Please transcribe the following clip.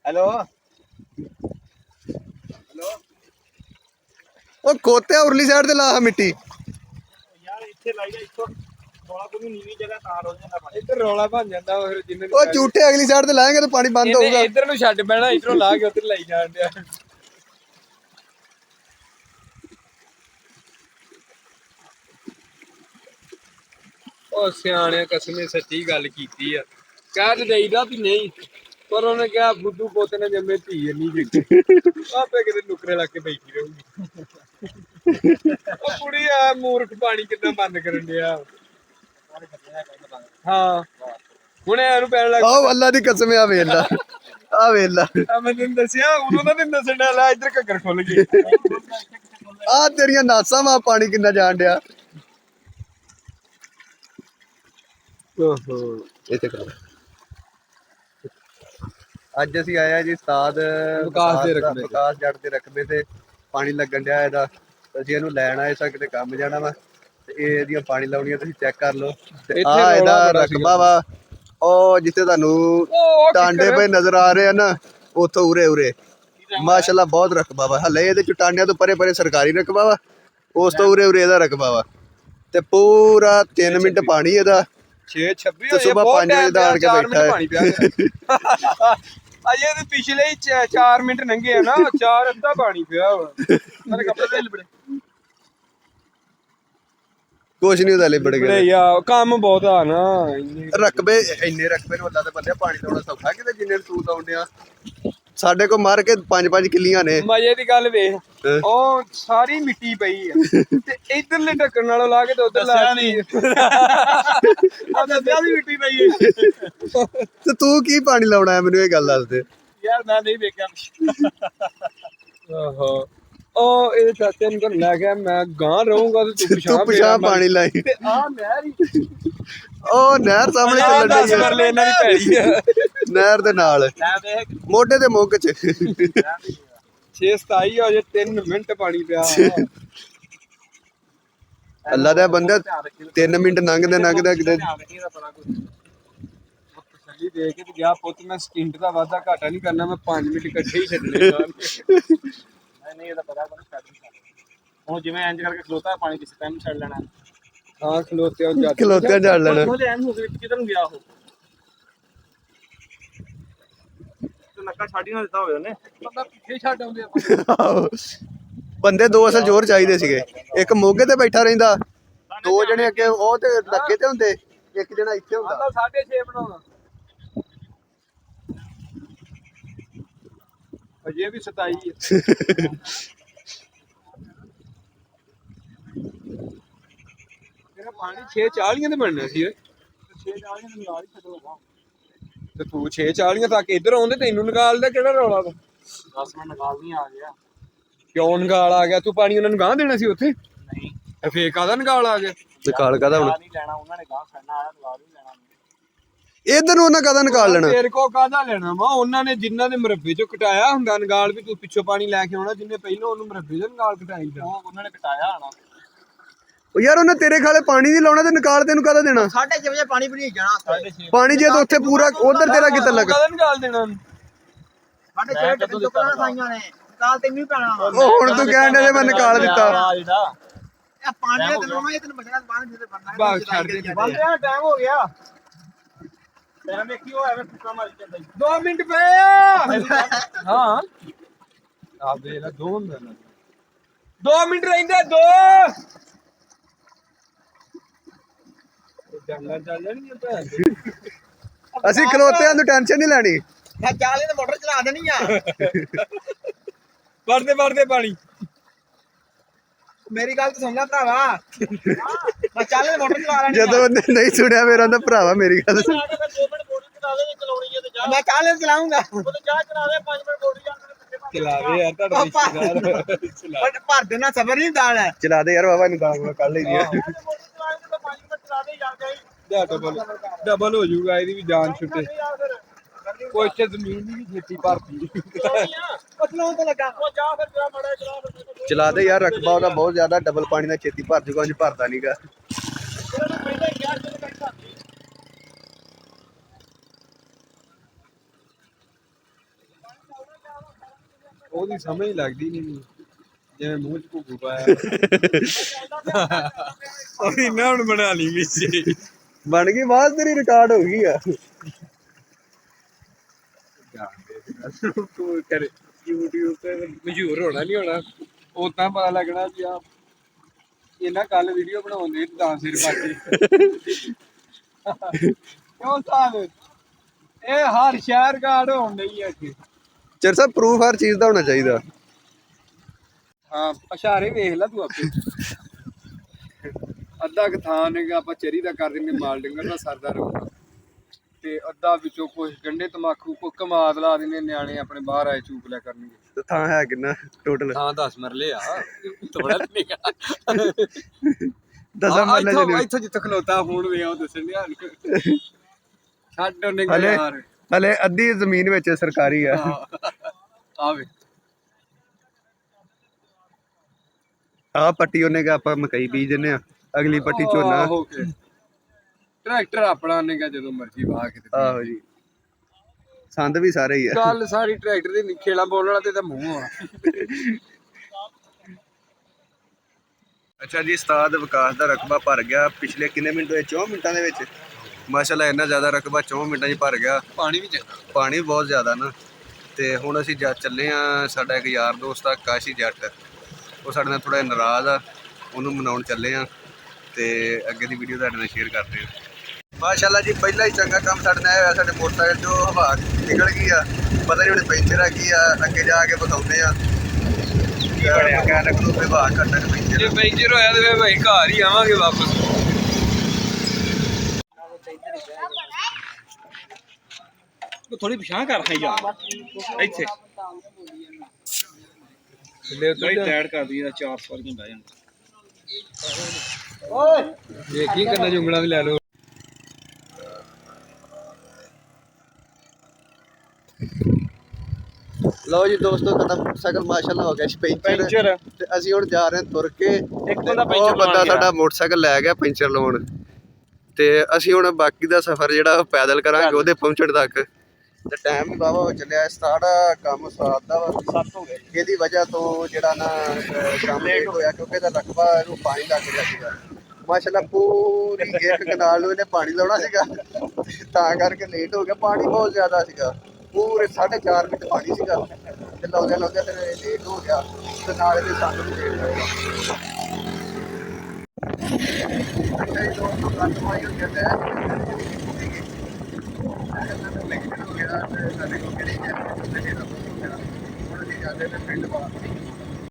Hello hello ਉਹ ਕੋਤੇ ਉਰਲੀ side ਤੇ ਲਾ ਮਿੱਟੀ यार इतने लाइए इसको थोड़ा कोई नीवी जगह तार हो जाता पानी ਇੱਧਰ ਰੌਲਾ ਬਣ ਜਾਂਦਾ ਫਿਰ ਜਿੰਨੇ ਉਹ ਝੂਠੇ ਅਗਲੀ ਸਾਈਡ ਤੇ ਲਾਏਂਗੇ ਤਾਂ ਪਾਣੀ ਬੰਦ ਹੋਊਗਾ ਇੱਧਰ ਨੂੰ ਛੱਡ ਪੈਣਾ ਇੱਧਰੋਂ ਲਾ ਕੇ ਉੱਧਰ ਲਈ ਜਾਣ ਡਿਆ ਉਹ ਸਿਆਣਿਆ ਕਸਮੇ ਸੱਚੀ ਗੱਲ ਕੀਤੀ ਆ ਕਹਿ ਤੇ ਦੇਈਦਾ ਵੀ ਨਹੀਂ ਪਰ ਉਹਨੇ ਕਿਹਾ ਬੁੱਧੂ ਪੋਤੇ ਨੇ ਜੰਮੇ ਧੀ ਨਹੀਂ ਜੱਗੀ ਆਪੇ ਕਿਤੇ ਨੁਕਰੇ ਲਾ ਕੇ ਬੈਠੀ ਰਹੂਗੀ ਉਹ ਕੁੜੀ ਆ ਮੂਰਖ ਪਾਣੀ ਕਿੱਦਾਂ ਬੰਦ ਕਰਨ ਡਿਆ ਹਾਂ ਹੁਣੇ ਇਹਨੂੰ ਪੈਣ ਲੱਗ ਆਹ ਅੱਲਾ ਦੀ ਕਸਮ ਆ ਵੇਲਾ ਆ ਵੇਲਾ ਆ ਮੈਂ ਤੈਨੂੰ ਦੱਸਿਆ ਉਦੋਂ ਦਾ ਤੈਨੂੰ ਦੱਸਣ ਡਿਆ ਇੱਧਰ ਘੱਗਰ ਖੁੱਲ ਗਏ ਆ ਤੇਰੀਆਂ ਨਾਸਾਂ ਵਾ ਪਾਣੀ ਕਿੰਨਾ ਜਾਣ ਡਿਆ ਓਹੋ ਇੱਥੇ ਕਰੋ ਅੱਜ ਅਸੀਂ ਆਇਆ ਜੀ ਉਸਤਾਦ ਵਿਕਾਸ ਜੱਟ ਦੇ ਰਕਬੇ ਤੇ ਪਾਣੀ ਲੱਗਣ ਡਿਆ ਇਹਦਾ ਅਸੀਂ ਇਹਨੂੰ ਲੈਣ ਆਏ ਸਾਂ ਕਿਤੇ ਕੰਮ ਜਾਣਾ ਵਾ ਤੇ ਇਹ ਇਹਦੀਆਂ ਪਾਣੀ ਲਾਉਣੀਆਂ ਤੁਸੀਂ ਚੈੱਕ ਕਰ ਲਓ ਤੇ ਆ ਇਹਦਾ ਰਕਬਾ ਵਾ ਉਹ ਜਿੱਥੇ ਤੁਹਾਨੂੰ ਟਾਂਡੇ ਪਏ ਨਜ਼ਰ ਆ ਰਹੇ ਆ ਨਾ ਉੱਥੋਂ ਉਰੇ ਉਰੇ ਮਾਸ਼ਾਅੱਲਾ ਬਹੁਤ ਰਕਬਾ ਵਾ ਹਲੇ ਇਹਦੇ ਚ ਟਾਂਡਿਆਂ ਤੋਂ ਪਰੇ ਪਰੇ ਸਰਕਾਰੀ ਰਕਬਾ ਵਾ ਉਸ ਤੋਂ ਉਰੇ ਉਰੇ ਇਹਦਾ ਰਕਬਾ ਵਾ ਤੇ ਪੂਰਾ 3 ਮਿੰਟ ਪਾਣੀ ਇਹਦਾ 6:26 ਤੇ ਸਵੇਰ 5 ਵਜੇ ਦਾ ਆਣ ਕੇ ਬੈਠਾ ਹੈ ਪਾਣੀ ਪਿਆ ਅਜੇ ਤੇ ਪਿਛਲੇ 4 ਮਿੰਟ ਲੰਘੇ ਆ ਨਾ 4 ਅੱਧਾ ਪਾਣੀ ਪਿਆ ਵਾ ਮੇਰੇ ਕੱਪੜੇ ਤੇ ਲਿਬੜੇ ਕੁਛ ਨਹੀਂ ਉਹਦਾ ਲਿਬੜ ਗਿਆ ਯਾਰ ਕੰਮ ਬਹੁਤ ਆ ਨਾ ਰਕਬੇ ਇੰਨੇ ਰਕਬੇ ਨੂੰ ਅੱਲਾ ਦੇ ਬੰਦੇ ਪਾਣੀ ਲਾਉਣਾ ਸੌਖਾ ਕਿਤੇ ਜਿੰਨੇ ਤੂੰ ਲਾਉਂਦਿਆ ਸਾਡੇ ਕੋ ਮਾਰ ਕੇ 5-5 ਕਿੱਲੀਆਂ ਨੇ ਮਜੇ ਦੀ ਗੱਲ ਵੇਖ ਉਹ ਸਾਰੀ ਮਿੱਟੀ ਪਈ ਆ ਤੇ ਇਧਰਲੇ ਢੱਕਣ ਨਾਲੋਂ ਲਾ ਕੇ ਤੇ ਉਧਰ ਲਾ ਨਹੀਂ ਆ ਦੱਸਿਆ ਵੀ ਮਿੱਟੀ ਪਈ ਹੈ ਤੇ ਤੂੰ ਕੀ ਪਾਣੀ ਲਾਉਣਾ ਹੈ ਮੈਨੂੰ ਇਹ ਗੱਲ ਦੱਸ ਦੇ यार मैं नहीं देखा ਆਹੋ ਉਹ ਇਹ ਚਾਚੇ ਨੂੰ ਲੈ ਗਿਆ ਮੈਂ ਗਾਂ ਰਹੂੰਗਾ ਤੇ ਤੂੰ ਪਿਛਾਂ ਪਾਣੀ ਲਾਈ ਤੇ ਆ ਨਹਿਰ ਹੀ ਉਹ ਨਹਿਰ ਸਾਹਮਣੇ ਚੱਲਣ ਦੱਸ ਡਈ ਕਰ ਲੈ ਇਹਨਾਂ ਦੀ ਪੈਲੀ ਆ ਨਹਿਰ ਦੇ ਨਾਲ मैं देख ਮੋਢੇ ਦੇ ਮੁੱਗ ਚ 6:27 ਹੋ ਜੇ 3 ਮਿੰਟ ਪਾਣੀ ਪਿਆ ਅੱਲਾ ਦਾ ਬੰਦਾ 3 ਮਿੰਟ ਲੰਘਦੇ ਕਿਤੇ ਤਸੱਲੀ ਦੇ ਕੇ ਤੇ ਗਿਆ ਪੁੱਤ ਮੈਂ ਸਕਿੰਟ ਦਾ ਵਾਧਾ ਘਾਟਾ ਨਹੀਂ ਕਰਨਾ ਮੈਂ 5 ਮਿੰਟ ਇਕੱਠੇ ਹੀ ਛੱਡਣੇ नहीं ये तो पता नहीं स्टार्टिंग हूं जिवें इंज करके खलोता है पानी किस टाइम छड़ लेना ਹਾਂ ਖਲੋਤਿਆਂ ਨੂੰ ਜੱਟ ਖਲੋਤਿਆਂ ਝਾੜ ਲੈਣਾ ਉਹਦੇ ਐਨ ਹੋ ਗਏ ਕਿਧਰ ਨੂੰ ਗਿਆ ਉਹ ਤੇ ਨੱਕਾ ਛੱਡ ਹੀ ਨਾ ਦਿੱਤਾ ਹੋਵੇ ਉਹਨੇ ਬੰਦਾ ਪਿੱਛੇ ਛੱਡ ਆਉਂਦੇ ਆਪਾਂ ਆਹੋ। ਬੰਦੇ ਦੋ ਅਸਲ ਜ਼ੋਰ ਚਾਹੀਦੇ ਸੀਗੇ ਇੱਕ ਮੋਗੇ ਤੇ ਬੈਠਾ ਰਹਿੰਦਾ 2 ਜਣੇ ਅੱਗੇ ਉਹ ਤੇ ਲੱਗੇ ਤੇ ਹੁੰਦੇ ਇੱਕ ਜਣਾ ਇੱਥੇ ਹੁੰਦਾ ਆਂਦਾ 6:30 ਬਣਾਉਣਾ ਅਜੇ ਵੀ 27 ਹੈ ਤੇਰਾ ਪਾਣੀ 6:40 ਤੇ ਬਣਨਾ ਸੀ 6:40 ਨੂੰ ਨਾਲ ਹੀ ਛੱਡੋਗਾ ਤੇ ਤੂੰ 6:40 ਤੱਕ ਇੱਧਰ ਆਉਂਦੇ ਤੈਨੂੰ ਨਿਕਾਲਦਾ ਕਿਹੜਾ ਰੌਲਾ ਵਾ 10 ਮਿੰਟ ਨਿਕਾਲ ਨਹੀਂ ਆ ਗਿਆ ਕਿਉਂ ਨਿਕਾਲ ਆ ਗਿਆ ਤੂੰ ਪਾਣੀ ਉਹਨਾਂ ਨੂੰ ਗਾਂ ਦੇਣਾ ਸੀ ਉੱਥੇ ਨਹੀਂ ਤੇ ਫੇਰ ਕਾਹਦਾ ਨਿਕਾਲ ਆ ਗਿਆ ਨਿਕਾਲ ਕਾਦਾ ਹੁਣ ਨਹੀਂ ਲੈਣਾ ਉਹਨਾਂ ਨੇ ਗਾਹ ਖੜਨਾ ਆਇਆ ਦੁਆ ਨਹੀਂ ਲੈਣਾ ਇਧਰ ਨੂੰ ਉਹਨਾਂ ਕਾਦਾ ਨਿਕਾਲ ਲੈਣਾ ਤੇਰੇ ਕੋ ਕਾਹਦਾ ਲੈਣਾ ਵਾ ਉਹਨਾਂ ਨੇ ਜਿਨ੍ਹਾਂ ਦੇ ਮਰੱਬੇ ਚੋਂ ਕਟਾਇਆ ਹੁੰਦਾ ਨਿਕਾਲ ਵੀ ਤੂੰ ਪਿੱਛੋਂ ਪਾਣੀ ਲੈ ਕੇ ਆਉਣਾ ਜਿੰਨੇ ਪਹਿਲਾਂ ਉਹਨੂੰ ਮਰੱਬੇ ਚੋਂ ਨਿਕਾਲ ਕਟਾਈਦਾ ਉਹ ਉਹਨਾਂ ਨੇ ਕਟਾਇਆ ਆਣਾ ਉਹ ਯਾਰ ਉਹਨੇ ਤੇਰੇ ਖਾਲੇ ਪਾਣੀ ਨਹੀਂ ਲਾਉਣਾ ਤੇ ਨਿਕਾਲ ਤੈਨੂੰ ਕਾਦਾ ਦੇਣਾ 6:30 ਵਜੇ ਪਾਣੀ ਭਰੀ ਜਾਣਾ 6:30 ਪਾਣੀ ਜੇ ਤਾਂ ਉੱਥੇ ਪੂਰਾ ਉਧਰ ਤੇਰਾ ਕਿੱਥੇ ਲੱਗਾ ਕਾਹਦਾ ਨਿਕਾਲ ਦੇਣਾ 6:30 ਟਿਕਟ ਚੁੱਕਣਾ ਖਾਈਆਂ ਨੇ ਨਿਕਾਲ ਤੈਨੂੰ ਹੀ ਪੈਣਾ ਉਹ ਹੁਣ ਤੂੰ ਕਹਿਣ ਦੇ ਮੈਂ ਨਿਕਾਲ ਦਿੱਤਾ ਇਹ ਪਾਣੀ ਦੇ ਲਾਉਣਾ ਇਹ ਤੈਨੂੰ ਬਚਣਾ ਬਾਹਰ ਜਿਹਦੇ ਬਣਨਾ ਬਾਗ ਛੱਡ ਦੇ ਬੰਦ ਰਿਹਾ ਟਾਈਮ ਹੋ ਗਿਆ ਤੇਰਾ ਵੇਖੀ ਉਹ ਐਵੇਂ ਫੁੱਕਾ ਮਾਰ ਜਾਂਦਾ 2 ਮਿੰਟ ਪਏ ਹਾਂ ਆ ਵੇ ਲਾ 2 ਮਿੰਟ 2 ਮਿੰਟ ਰਹਿੰਦੇ 2 ਜੰਗਲ ਚੱਲ ਜਾਣੀ ਭੈਣ ਅਸੀਂ ਖਲੋਤਿਆਂ ਨੂੰ ਟੈਨਸ਼ਨ ਨਹੀਂ ਲੈਣੀ ਮੈਂ ਚਾਲੇ ਤੇ ਮੋਟਰ ਚਲਾ ਦੇਣੀ ਆ ਵੜਦੇ ਪਾਣੀ ਮੇਰੀ ਗੱਲ ਤਾਂ ਸੁਣ ਲੈ ਭਰਾਵਾ ਮੈਂ ਚਾਲੇ ਤੇ ਮੋਟਰ ਚਲਾ ਲੈਣੀ ਜਦੋਂ ਉਹਨੇ ਨਹੀਂ ਸੁਣਿਆ ਮੇਰਾ ਤਾਂ ਭਰਾਵਾ ਮੇਰੀ ਗੱਲ ਸੁਣ। ਮੈਂ 2 ਮਿੰਟ ਮੋਟਰ ਚਲਾ ਦੇ ਚਲਾਉਣੀ ਹੈ ਤੇ ਜਾ ਮੈਂ ਚਾਲੇ ਤੇ ਚਲਾਉਂਗਾ ਉਹ ਤੇ ਜਾ ਚਲਾ ਦੇ 5 ਮਿੰਟ ਮੋਟਰ ਚਲਾਵੇ ਯਾਰ ਤੁਹਾਡਾ ਰਿਸ਼ਤੇਦਾਰ ਬਟ ਭਰ ਦੇਣਾ ਸਬਰ ਨਹੀਂ ਦਾਲ ਹੈ ਚਲਾ ਦੇ ਯਾਰ ਬਾਬਾ ਨੂੰ ਦਾਗ ਕੱਢ ਲਈ ਦੀ ਆ ਮੋਟਰ ਚਲਾ ਦੇ ਤਾਂ 5 ਮਿੰਟ ਚਲਾ ਦੇ ਜਾ ਗਈ ਡਬਲ ਹੋ ਜਾਊਗਾ ਇਹਦੀ ਵੀ ਜਾਨ ਛੁੱਟੇ ਕੁਛ ਜ਼ਮੀਨ ਦੀ ਵੀ ਛੇਤੀ ਭਰਤੀ ਪਤਲੋਂ ਤੋਂ ਲੱਗਾ ਉਹ ਜਾ ਫਿਰ ਜਾ ਮੜਾ ਚਲਾ ਫਿਰ ਚਲਾ ਦੇ ਯਾਰ ਰਕਬਾ ਉਹਦਾ ਬਹੁਤ ਜ਼ਿਆਦਾ ਡਬਲ ਪਾਣੀ ਨਾਲ ਛੇਤੀ ਭਰ ਜੂਗਾ ਉਂਝ ਭਰਦਾ ਨਹੀਂਗਾ ਪਹਿਲੇ ਯਾਰ ਜਦੋਂ ਕੱਟਾ ਉਹਦੀ ਸਮਝ ਲੱਗਦੀ ਨਹੀਂ ਜਿਵੇਂ ਮੂੰਹ 'ਚ ਘੁੱਗੂ ਪਾਇਆ ਉਹਦੀ ਨਾ ਹੁਣ ਬਣਾ ਲਈ ਵਿੱਚ ਬਣ ਗਈ ਬਾਅਦ ਤੇਰੀ ਰਿਕਾਰਡ ਹੋ ਗਈ ਆ ਤੂੰ ਕਰ YouTube ਤੇ ਮਸ਼ਹੂਰ ਹੋਣਾ ਨਹੀਂ ਹੋਣਾ ਉਦਾਂ ਪਤਾ ਲੱਗਣਾ ਵੀ ਆ ਇਹਨਾਂ ਕੱਲ ਵੀਡੀਓ ਬਣਾਉਂਦੇ ਤਾਂ ਸਿਰ ਪਾਟੀ ਕਿਉਂ ਸਾਹਿਬ ਇਹ ਹਰ ਸ਼ਹਿਰ ਗਾਰਡ ਹੋਣ ਨਹੀਂ ਹੈ ਇੱਥੇ ਚਰ ਸਾਹਿਬ ਪ੍ਰੂਫ ਹਰ ਚੀਜ਼ ਦਾ ਹੋਣਾ ਚਾਹੀਦਾ ਹਾਂ ਇਸ਼ਾਰੇ ਵੇਖ ਲੈ ਤੂੰ ਆਪੇ ਅੱਧਾ ਕੁ ਥਾਂ ਨੇ ਆਪਾਂ ਚਰੀ ਦਾ ਕਰ ਦਿੰਦੇ ਮਾਲ ਡੰਗਰ ਦਾ ਸਰਦਾ ਰਹੂਗਾ ਤੇ ਅੱਧਾ ਵਿੱਚੋਂ ਕੁਝ ਗੰਡੇ ਤਮਾਕੂ ਕੋ ਕਮਾਦ ਲਾ ਦਿੰਦੇ ਨਿਆਣੇ ਆਪਣੇ ਬਾਹਰ ਆਏ ਚੂਪ ਲਿਆ ਕਰਨਗੇ ਤੇ ਥਾਂ ਹੈ ਕਿੰਨਾ ਟੋਟਲ ਥਾਂ 10 ਮਰਲੇ ਆ ਥੋੜਾ ਨਹੀਂਗਾ 10 ਮਰਲੇ ਜਨੇ ਇੱਥੋਂ ਜਿੱਥੇ ਖਲੋਤਾ ਫੋਨ ਵੇ ਉਹ ਦੱਸਣ ਦਿਆ ਛੱਡ ਉਹਨੇ ਹਲੇ ਯਾਰ ਹਲੇ ਅੱਧੀ ਜ਼ਮੀਨ ਵਿੱਚ ਸਰਕਾਰੀ ਆ ਆਵੇ ਆ ਪੱਟੀ ਉਹਨੇ ਕਿ ਆਪਾਂ ਮਕਈ ਬੀਜ ਦਿੰਨੇ ਆ ਅਗਲੀ ਪੱਟੀ ਝੋਨਾ ਟਰੈਕਟਰ ਆਪਣਾ ਨੇ ਕਿ ਜਦੋਂ ਮਰਜ਼ੀ ਵਾਹ ਕੇ ਆਹੋ ਜੀ ਸੰਦ ਵੀ ਸਾਰੇ ਹੀ ਆ ਗੱਲ ਸਾਰੀ ਟਰੈਕਟਰ ਦੀ ਖੇਲਾ ਬੋਲਣ ਵਾਲਾ ਤੇ ਤਾਂ ਮੂੰਹ ਆ ਅੱਛਾ ਜੀ ਉਸਤਾਦ ਵਿਕਾਸ ਦਾ ਰਕਬਾ ਭਰ ਗਿਆ ਪਿਛਲੇ ਕਿੰਨੇ ਮਿੰਟ ਹੋਏ 4 ਮਿੰਟਾਂ ਦੇ ਵਿੱਚ ਮਾਸ਼ਾਅੱਲਾ ਇੰਨਾ ਜ਼ਿਆਦਾ ਰਕਬਾ 4 ਮਿੰਟਾਂ 'ਚ ਭਰ ਗਿਆ ਪਾਣੀ ਵੀ ਚੰਗਾ ਪਾਣੀ ਬਹੁਤ ਜ਼ਿਆਦਾ ਨਾ ਤੇ ਹੁਣ ਅਸੀਂ ਚੱਲੇ ਆ ਸਾਡਾ ਇੱਕ ਯਾਰ ਦੋਸਤ ਆ ਕਾਸ਼ੀ ਜੱਟ ਉਹ ਸਾਡੇ ਨਾਲ ਥੋੜਾ ਨਾਰਾਜ਼ ਆ ਉਹਨੂੰ ਮਨਾਉਣ ਚੱਲੇ ਆ ਤੇ ਅੱਗੇ ਦੀ ਵੀਡੀਓ ਤੁਹਾਡੇ ਨਾਲ ਸ਼ੇਅਰ ਕਰਦੇ ਆ ਮਾਸ਼ਾਅੱਲਾ ਜੀ ਪਹਿਲਾ ਹੀ ਚੰਗਾ ਕੰਮ ਸਾਡੇ ਨਾਲ ਹੋਇਆ ਸਾਡੇ ਮੋਟਰਸਾਈਕਲ ਚੋਂ ਹਵਾ ਨਿਕਲ ਗਈ ਆ ਪਤਾ ਨਹੀਂ ਉਹਨੇ ਪੈਂਚਰ ਆ ਕੀ ਆ ਅੱਗੇ ਜਾ ਕੇ ਬਤਾਉਂਦੇ ਆ ਕੀ ਬਣਿਆ ਕਹਿਣ ਨੂੰ ਹਵਾ ਘੱਟਾ ਪੈਂਚਰ ਜੇ ਪੈਂਚਰ ਹੋਇਆ ਤੇ ਫਿਰ ਭਾਈ ਘਰ ਹੀ ਆਵਾਂਗੇ ਵਾਪਸ ਥੋੜੀ ਪਛਾਣ ਕਰ ਖਾਈ ਯਾਰ ਇੱਥੇ ਲੈ ਟੈਡ ਕਰਦੀ ਆ 400 ਵਾਰੀਆਂ ਬਹਿ ਜਾਂਦਾ ਦੇਖੀ ਕਿੰਨਾ ਜੁੰਗਲਾਂ ਵੀ ਲੈ ਲਓ ਲਓ ਜੀ ਦੋਸਤੋ ਤੁਹਾਡਾ ਮੋਟਰਸਾਈਕਲ ਮਾਸ਼ਾਅੱਲਾ ਹੋ ਗਿਆ ਪੈਂਚਰ ਤੇ ਅਸੀਂ ਹੁਣ ਜਾ ਰਹੇ ਹਾਂ ਤੁਰ ਕੇ ਇੱਕ ਬੰਦਾ ਉਹ ਪੈਂਚਰ ਬੰਦਾ ਸਾਡਾ ਮੋਟਰਸਾਈਕਲ ਲੈ ਗਿਆ ਪੈਂਚਰ ਲਾਉਣ ਤੇ ਅਸੀਂ ਹੁਣ ਬਾਕੀ ਦਾ ਸਫ਼ਰ ਜਿਹੜਾ ਪੈਦਲ ਕਰਾਂਗੇ ਉਹਦੇ ਪਹੁੰਚਣ ਤੱਕ ਤੇ ਟਾਈਮ ਵੀ ਬਾਵਾ ਹੋ ਚੱਲਿਆ ਸਾਡਾ ਕੰਮ ਸਟਾਰਟ ਦਾ ਵਾ 7 ਹੋ ਗਏ ਇਹਦੀ ਵਜ੍ਹਾ ਤੋਂ ਜਿਹੜਾ ਨਾ ਕੰਮ ਲੇਟ ਹੋਇਆ ਕਿਉਂਕਿ ਇਹਦਾ ਰਕਬਾ ਇਹਨੂੰ ਪਾਣੀ ਲੱਗ ਗਿਆ ਸੀਗਾ ਮਾਸ਼ਾਅੱਲਾ ਪੂਰੀ ਇੱਕ ਕਨਾਲ ਨੂੰ ਇਹਨੇ ਪਾਣੀ ਲਾਉਣਾ ਸੀਗਾ ਤਾਂ ਕਰਕੇ ਲੇਟ ਹੋ ਗਿਆ ਪਾਣੀ ਬਹੁਤ ਜ਼ਿਆਦਾ ਸੀਗਾ ਪੂਰੇ 4.5 ਮਿੰਟ ਪਾਣੀ ਸੀਗਾ ਤੇ ਲਾਉਂਦੇ ਫਿਰ ਲੇਟ ਹੋ ਗਿਆ ਤੇ ਨਾਲ ਇਹਦੇ ਸਾਨੂੰ ਵੀ ਲੇਟ ਹੋ ਗਿਆ ਅੱਛਾ ਇਹ ਦੋਸਤੋ ਕੱਲ ਹੋਈ ਹੁੰਦੀ ਹੈ ਸਾਡੇ ਕੋਲ ਕਿਹੜੀ ਹੈ ਹੁਣ ਅਸੀਂ ਜਾਂਦੇ ਨੇ ਪਿੰਡ ਬਾਹਰ